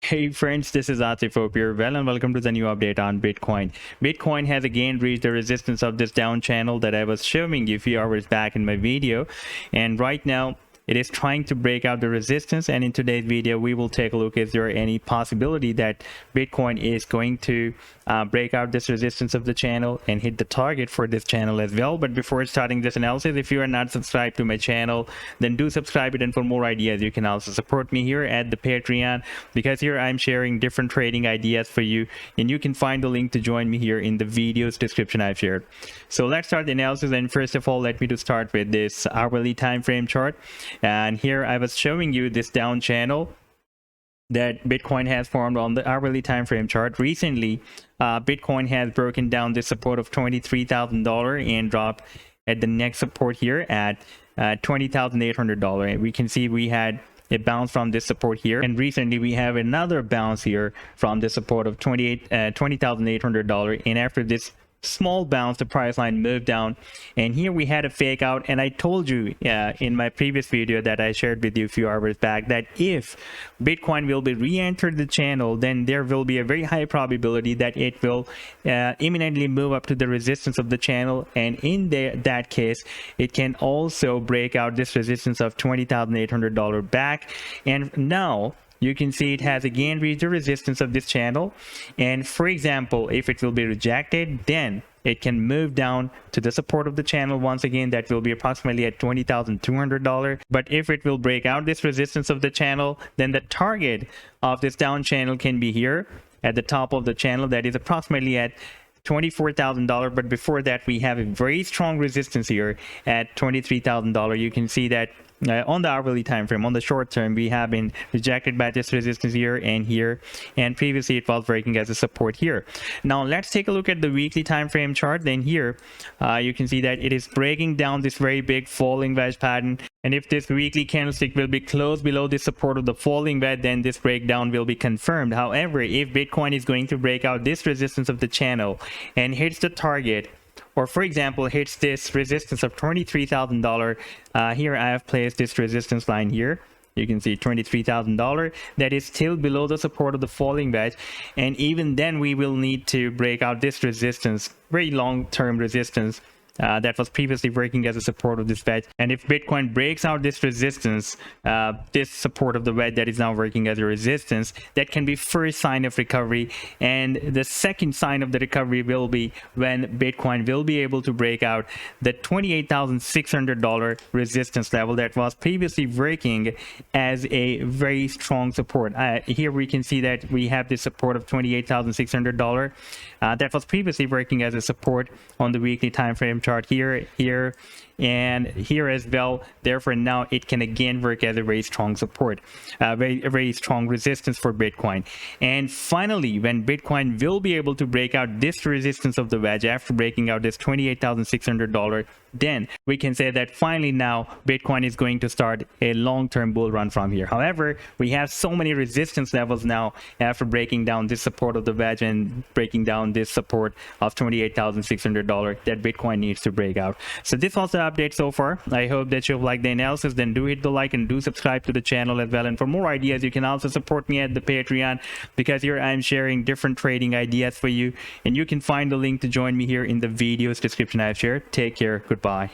Hey friends, this is Atif here. Well, and welcome to the new update on Bitcoin. Bitcoin has again reached the resistance of this down channel that I was showing you a few hours back in my video, and right now it is trying to break out the resistance. And in today's video we will take a look, is there any possibility that Bitcoin is going to break out this resistance of the channel and hit the target for this channel as well. But before starting this analysis, if you are not subscribed to my channel, then do subscribe it, and for more ideas you can also support me here at the Patreon, because here I'm sharing different trading ideas for you, and you can find the link to join me here in the video's description I've shared. So let's start the analysis. And first of all, let me just start with this hourly time frame chart. And here I was showing you this down channel that Bitcoin has formed on the hourly time frame chart. Recently Bitcoin has broken down this support of $23,000 and dropped at the next support here at $20,800. And we can see we had a bounce from this support here, and recently we have another bounce here from the support of $20,800. And after this small bounce, the price line moved down, and here we had a fake out. And I told you in my previous video that I shared with you a few hours back that if Bitcoin will be re-entered the channel, then there will be a very high probability that it will imminently move up to the resistance of the channel, and in that case it can also break out this resistance of $20,800 back. And now you can see it has again reached the resistance of this channel, and for example, if it will be rejected, then it can move down to the support of the channel once again. That will be approximately at $20,200. But if it will break out this resistance of the channel, then the target of this down channel can be here at the top of the channel, that is approximately at $24,000. But before that we have a very strong resistance here at $23,000. You can see that on the hourly time frame, on the short term, we have been rejected by this resistance here, and previously it was breaking as a support here. Now let's take a look at the weekly time frame chart. Then here you can see that it is breaking down this very big falling wedge pattern, and if this weekly candlestick will be closed below the support of the falling wedge, then this breakdown will be confirmed. However, if Bitcoin is going to break out this resistance of the channel and hits the target, or for example hits this resistance of $23,000, here I have placed this resistance line here. You can see $23,000, that is still below the support of the falling wedge, and even then we will need to break out this resistance, very long-term resistance that was previously working as a support of this wedge. And if Bitcoin breaks out this resistance, this support of the wedge that is now working as a resistance, that can be first sign of recovery. And the second sign of the recovery will be when Bitcoin will be able to break out the $28,600 resistance level that was previously working as a very strong support. Here we can see that we have this support of $28,600 that was previously working as a support on the weekly time frame chart here, and here as well. Therefore now it can again work as a very strong support, very strong resistance for Bitcoin. And finally, when Bitcoin will be able to break out this resistance of the wedge after breaking out this $28,600, then we can say that finally now Bitcoin is going to start a long-term bull run from here. However, we have so many resistance levels now after breaking down this support of the wedge and breaking down this support of $28,600 that Bitcoin needs to break out. So this was the update so far. I hope that you've liked the analysis. Then do hit the like and do subscribe to the channel as well. And for more ideas, you can also support me at the Patreon, because here I'm sharing different trading ideas for you, and you can find the link to join me here in the video's description I've shared. Take care. Goodbye.